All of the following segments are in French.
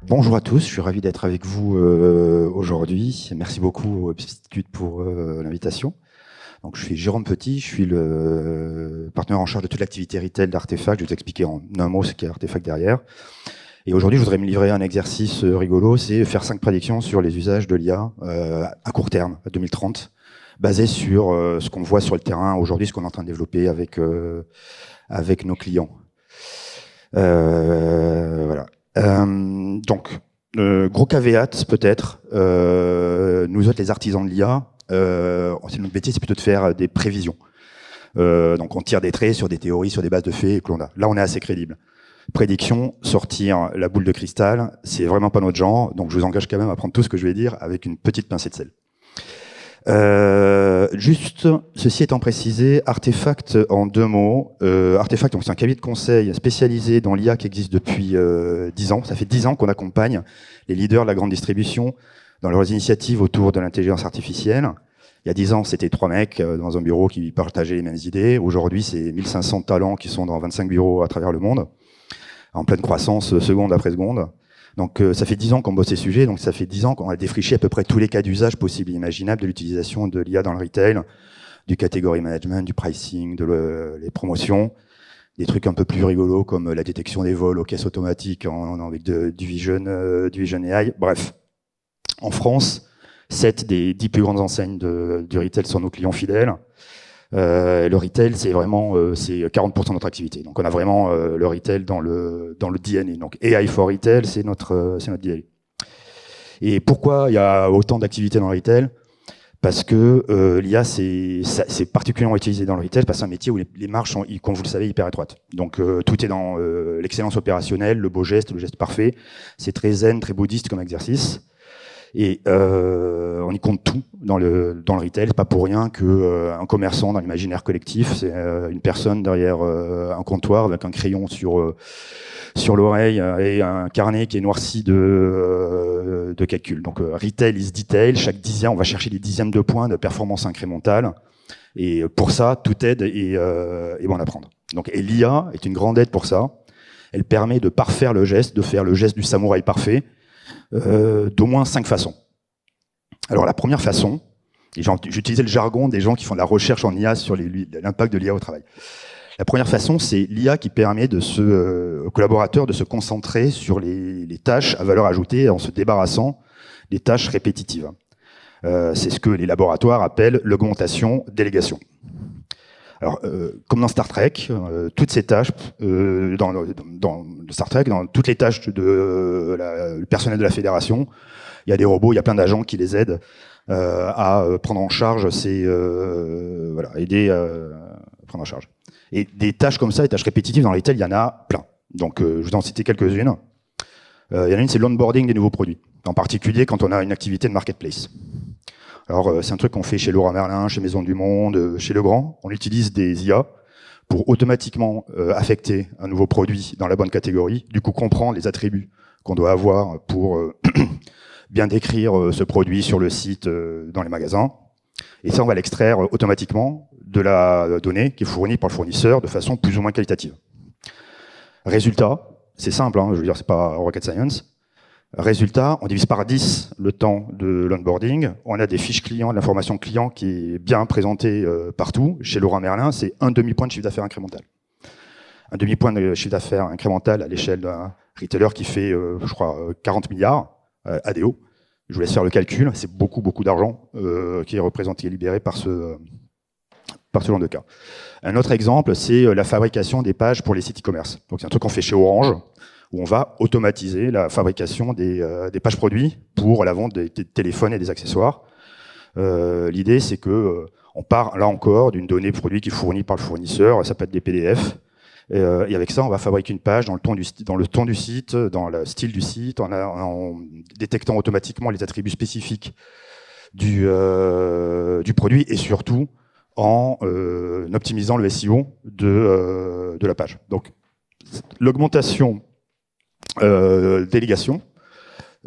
Bonjour à tous, je suis ravi d'être avec vous aujourd'hui. Merci beaucoup au Institut pour l'invitation. Donc, je suis Jérôme Petit, je suis le partenaire en charge de toute l'activité retail d'Artefact. Je vais vous expliquer en un mot ce qu'est Artefact derrière. Et aujourd'hui, je voudrais me livrer à un exercice rigolo, c'est faire 5 prédictions sur les usages de l'IA à court terme, à 2030, basé sur ce qu'on voit sur le terrain aujourd'hui, ce qu'on est en train de développer avec nos clients. Voilà. Donc, gros caveat peut-être, nous autres les artisans de l'IA, notre métier c'est plutôt de faire des prévisions. Donc on tire des traits sur des théories, sur des bases de faits que l'on a. Là on est assez crédible. Prédiction, sortir la boule de cristal, c'est vraiment pas notre genre, donc je vous engage quand même à prendre tout ce que je vais dire avec une petite pincée de sel. Juste, ceci étant précisé, Artefact en 2 mots. Artefact, donc c'est un cabinet de conseil spécialisé dans l'IA qui existe depuis 10 ans. Ça fait 10 ans qu'on accompagne les leaders de la grande distribution dans leurs initiatives autour de l'intelligence artificielle. Il y a 10 ans, c'était 3 mecs dans un bureau qui partageaient les mêmes idées. Aujourd'hui, c'est 1500 talents qui sont dans 25 bureaux à travers le monde, en pleine croissance, seconde après seconde. Donc ça fait 10 ans qu'on bosse ces sujets, donc ça fait 10 ans qu'on a défriché à peu près tous les cas d'usage possibles et imaginables de l'utilisation de l'IA dans le retail, du category management, du pricing, les promotions, des trucs un peu plus rigolos comme la détection des vols aux caisses automatiques avec du Vision AI. Bref, en France, 7 des 10 plus grandes enseignes du retail sont nos clients fidèles. Le retail, c'est vraiment c'est 40% de notre activité. Donc, on a vraiment le retail dans le DNA. Donc, AI for retail, c'est notre DNA. Et pourquoi il y a autant d'activités dans le retail? Parce que l'IA, c'est particulièrement utilisé dans le retail, parce que c'est un métier où les marges sont, comme vous le savez, hyper étroites. Donc, tout est dans l'excellence opérationnelle, le beau geste, le geste parfait. C'est très zen, très bouddhiste comme exercice. Et on y compte tout dans le retail. C'est pas pour rien que un commerçant dans l'imaginaire collectif, c'est une personne derrière un comptoir avec un crayon sur l'oreille et un carnet qui est noirci de calcul. Donc retail is detail. Chaque dixième, on va chercher des dixièmes de points de performance incrémentale. Et pour ça, toute aide est bonne à prendre. Donc, et l'IA est une grande aide pour ça. Elle permet de parfaire le geste, de faire le geste du samouraï parfait. D'au moins 5 façons. Alors la première façon, et j'utilisais le jargon des gens qui font de la recherche en IA sur l'impact de l'IA au travail. La première façon, c'est l'IA qui permet aux collaborateurs de se concentrer sur les tâches à valeur ajoutée en se débarrassant des tâches répétitives. C'est ce que les laboratoires appellent l'augmentation-délégation. Alors, comme dans Star Trek, toutes ces tâches, dans Star Trek, dans toutes les tâches le personnel de la Fédération, il y a des robots, il y a plein d'agents qui les aident à prendre en charge aider à prendre en charge. Et des tâches comme ça, des tâches répétitives dans lesquelles il y en a plein. Donc, je vais en citer quelques-unes. Il y en a une, c'est l'onboarding des nouveaux produits, en particulier quand on a une activité de marketplace. Alors, c'est un truc qu'on fait chez Leroy Merlin, chez Maison du Monde, chez Legrand. On utilise des IA pour automatiquement affecter un nouveau produit dans la bonne catégorie, du coup comprendre les attributs qu'on doit avoir pour bien décrire ce produit sur le site, dans les magasins. Et ça, on va l'extraire automatiquement de la donnée qui est fournie par le fournisseur de façon plus ou moins qualitative. Résultat, c'est simple, je veux dire, c'est pas rocket science. Résultat, on divise par 10 le temps de l'onboarding. On a des fiches clients, de l'information client qui est bien présentée partout. Chez Leroy Merlin, c'est un demi-point de chiffre d'affaires incrémental. Un demi-point de chiffre d'affaires incrémental à l'échelle d'un retailer qui fait, je crois, 40 milliards ADO. Je vous laisse faire le calcul. C'est beaucoup, beaucoup d'argent qui est représenté et libéré par ce genre de cas. Un autre exemple, c'est la fabrication des pages pour les sites e-commerce. Donc, c'est un truc qu'on fait chez Orange, où on va automatiser la fabrication des pages produits pour la vente des téléphones et des accessoires. L'idée, c'est que on part là encore d'une donnée produit qui est fournie par le fournisseur, ça peut être des PDF, et avec ça, on va fabriquer une page dans le ton du site, dans le style du site, en détectant automatiquement les attributs spécifiques du produit et surtout en optimisant le SEO de la page. Donc, l'augmentation délégation,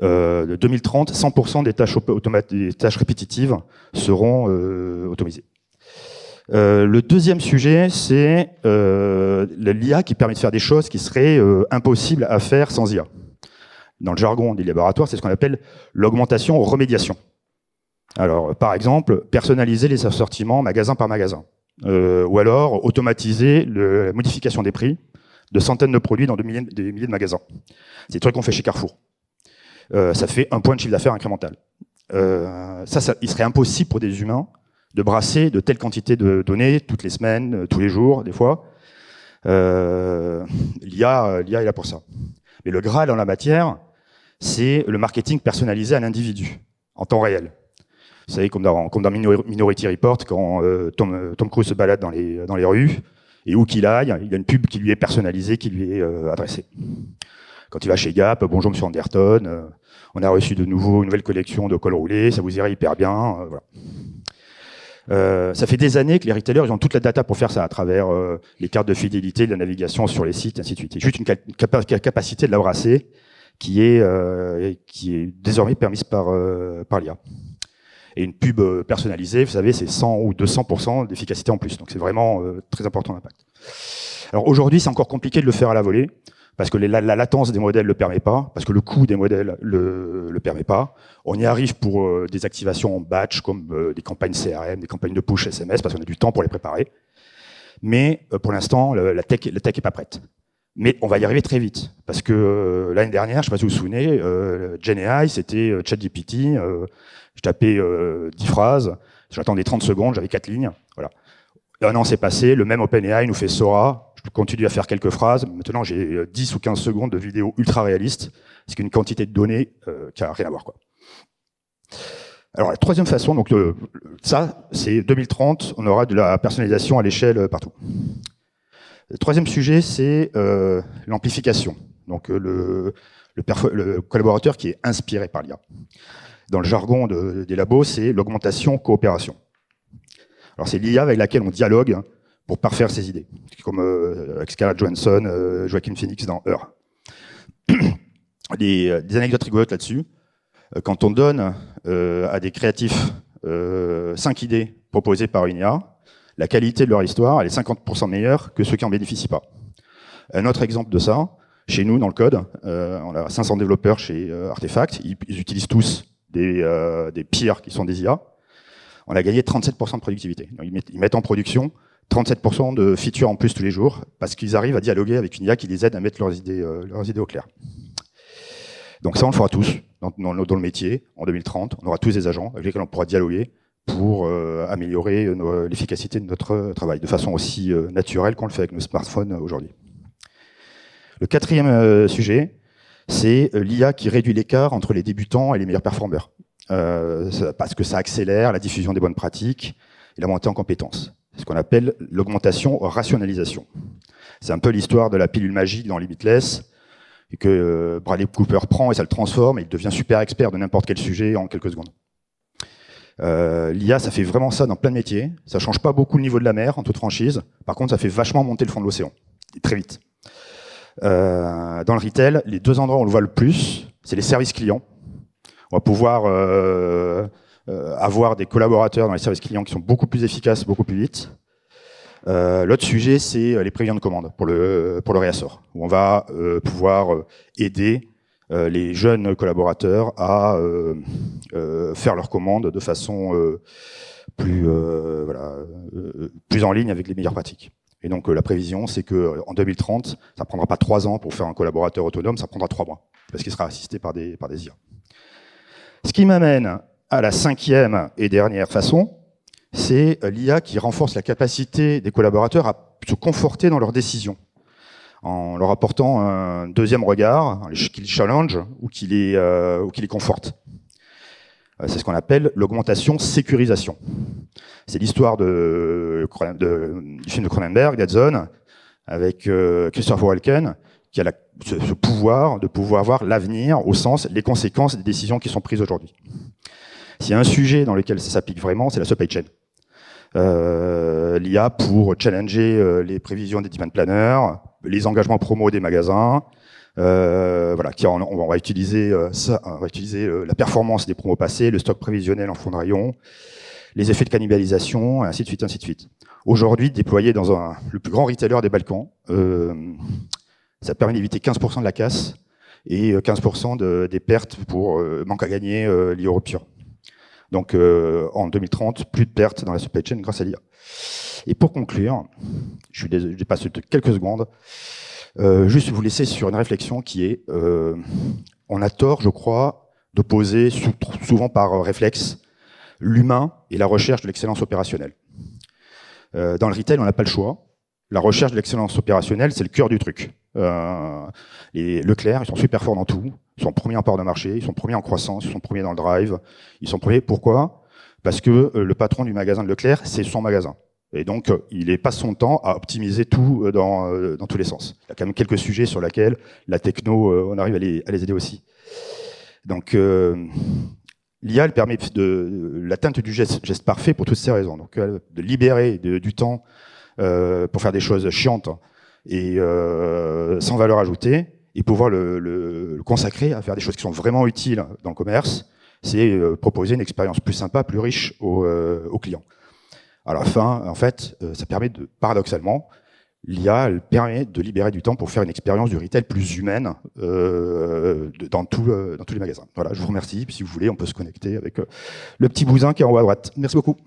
de 2030, 100% des tâches répétitives seront automatisées. Le deuxième sujet, c'est l'IA qui permet de faire des choses qui seraient impossibles à faire sans IA. Dans le jargon des laboratoires, c'est ce qu'on appelle l'augmentation remédiation. Alors, par exemple, personnaliser les assortiments magasin par magasin. Ou alors automatiser la modification des prix de centaines de produits dans des milliers de magasins. C'est des trucs qu'on fait chez Carrefour. Ça fait 1 point de chiffre d'affaires incrémental. Il serait impossible pour des humains de brasser de telles quantités de données toutes les semaines, tous les jours, des fois. L'IA est là pour ça. Mais le Graal en la matière, c'est le marketing personnalisé à l'individu, en temps réel. Vous savez, comme dans Minority Report, quand Tom Cruise se balade dans les rues, et où qu'il aille, il y a une pub qui lui est personnalisée, qui lui est adressée. Quand il va chez Gap, bonjour monsieur Anderton, on a reçu de nouveau une nouvelle collection de cols roulés, ça vous irait hyper bien. Voilà. Ça fait des années que les retailers ils ont toute la data pour faire ça à travers les cartes de fidélité, de la navigation sur les sites, ainsi de suite. C'est juste une capacité de la brasser qui est désormais permise par l'IA. Et une pub personnalisée, vous savez, c'est 100 ou 200% d'efficacité en plus. Donc c'est vraiment très important l'impact. Alors aujourd'hui, c'est encore compliqué de le faire à la volée, parce que la latence des modèles ne le permet pas, parce que le coût des modèles le permet pas. On y arrive pour des activations en batch, comme des campagnes CRM, des campagnes de push SMS, parce qu'on a du temps pour les préparer. Mais pour l'instant, la tech est pas prête. Mais on va y arriver très vite, parce que l'année dernière, je ne sais pas si vous vous souvenez, GenAI, c'était ChatGPT, je tapais 10 phrases, j'attendais 30 secondes, j'avais 4 lignes, voilà. Et 1 an s'est passé, le même OpenAI nous fait Sora, je continue à faire quelques phrases, maintenant j'ai 10 ou 15 secondes de vidéos ultra réalistes, c'est une quantité de données qui n'a rien à voir, quoi. Alors la troisième façon, donc ça, c'est 2030, on aura de la personnalisation à l'échelle partout. Le troisième sujet, c'est l'amplification. Donc le collaborateur qui est inspiré par l'IA. Dans le jargon des labos, c'est l'augmentation-coopération. Alors c'est l'IA avec laquelle on dialogue pour parfaire ses idées, comme avec Scarlett Johansson, Joaquin Phoenix dans Her. Des anecdotes rigolotes là-dessus. Quand on donne à des créatifs 5 idées proposées par une IA, la qualité de leur histoire, elle est 50% meilleure que ceux qui en bénéficient pas. Un autre exemple de ça, chez nous, dans le code, on a 500 développeurs chez Artefact, ils utilisent tous des peers qui sont des IA. On a gagné 37% de productivité. Donc, ils mettent en production 37% de features en plus tous les jours, parce qu'ils arrivent à dialoguer avec une IA qui les aide à mettre leurs idées au clair. Donc ça, on le fera tous dans le métier, en 2030. On aura tous des agents avec lesquels on pourra dialoguer pour améliorer l'efficacité de notre travail, de façon aussi naturelle qu'on le fait avec nos smartphones aujourd'hui. Le quatrième sujet, c'est l'IA qui réduit l'écart entre les débutants et les meilleurs performeurs, parce que ça accélère la diffusion des bonnes pratiques et la montée en compétences. C'est ce qu'on appelle l'augmentation-rationalisation. C'est un peu l'histoire de la pilule magique dans Limitless, et que Bradley Cooper prend et ça le transforme, et il devient super expert de n'importe quel sujet en quelques secondes. L'IA, ça fait vraiment ça dans plein de métiers. Ça change pas beaucoup le niveau de la mer, en toute franchise. Par contre, ça fait vachement monter le fond de l'océan, et très vite. Dans le retail, les 2 endroits où on le voit le plus, c'est les services clients. On va pouvoir avoir des collaborateurs dans les services clients qui sont beaucoup plus efficaces, beaucoup plus vite. L'autre sujet, c'est les prévisions de commande pour le réassort, où on va pouvoir aider les jeunes collaborateurs à faire leurs commandes de façon plus en ligne avec les meilleures pratiques. Et donc la prévision, c'est que en 2030, ça ne prendra pas 3 ans pour faire un collaborateur autonome, ça prendra 3 mois, parce qu'il sera assisté par des IA. Ce qui m'amène à la 5e et dernière façon, c'est l'IA qui renforce la capacité des collaborateurs à se conforter dans leurs décisions, en leur apportant un deuxième regard, qui les challenge ou qui les conforte. C'est ce qu'on appelle l'augmentation sécurisation. C'est l'histoire du film de Cronenberg, Dead Zone, avec Christopher Walken, qui a ce pouvoir de pouvoir voir l'avenir au sens, les conséquences des décisions qui sont prises aujourd'hui. S'il y a un sujet dans lequel ça s'applique vraiment, c'est la supply chain. L'IA pour challenger les prévisions des demand planners, les engagements promo des magasins, on va utiliser la performance des promos passés, le stock prévisionnel en fond de rayon, les effets de cannibalisation, ainsi de suite, ainsi de suite. Aujourd'hui, déployé dans le plus grand retailer des Balkans, ça permet d'éviter 15% de la casse et 15% des pertes pour manque à gagner liées aux ruptures. Donc en 2030, plus de pertes dans la supply chain grâce à l'IA. Et pour conclure, je suis désolé, je dépasse de quelques secondes, juste vous laisser sur une réflexion qui est, on a tort, je crois, d'opposer souvent par réflexe l'humain et la recherche de l'excellence opérationnelle. Dans le retail, on n'a pas le choix. La recherche de l'excellence opérationnelle, c'est le cœur du truc. Et Leclerc, ils sont super forts dans tout. Ils sont premiers en part de marché, ils sont premiers en croissance, ils sont premiers dans le drive. Ils sont premiers, pourquoi? Parce que le patron du magasin de Leclerc, c'est son magasin. Et donc, il passe son temps à optimiser tout dans tous les sens. Il y a quand même quelques sujets sur lesquels la techno, on arrive à les aider aussi. Donc, l'IA, elle permet l'atteinte du geste parfait pour toutes ces raisons. Donc, de libérer du temps pour faire des choses chiantes et sans valeur ajoutée, et pouvoir le consacrer à faire des choses qui sont vraiment utiles dans le commerce, c'est proposer une expérience plus sympa, plus riche aux clients. À la fin, en fait, ça permet paradoxalement, l'IA, elle permet de libérer du temps pour faire une expérience du retail plus humaine dans tous les magasins. Voilà, je vous remercie. Puis si vous voulez, on peut se connecter avec le petit bousin qui est en haut à droite. Merci beaucoup.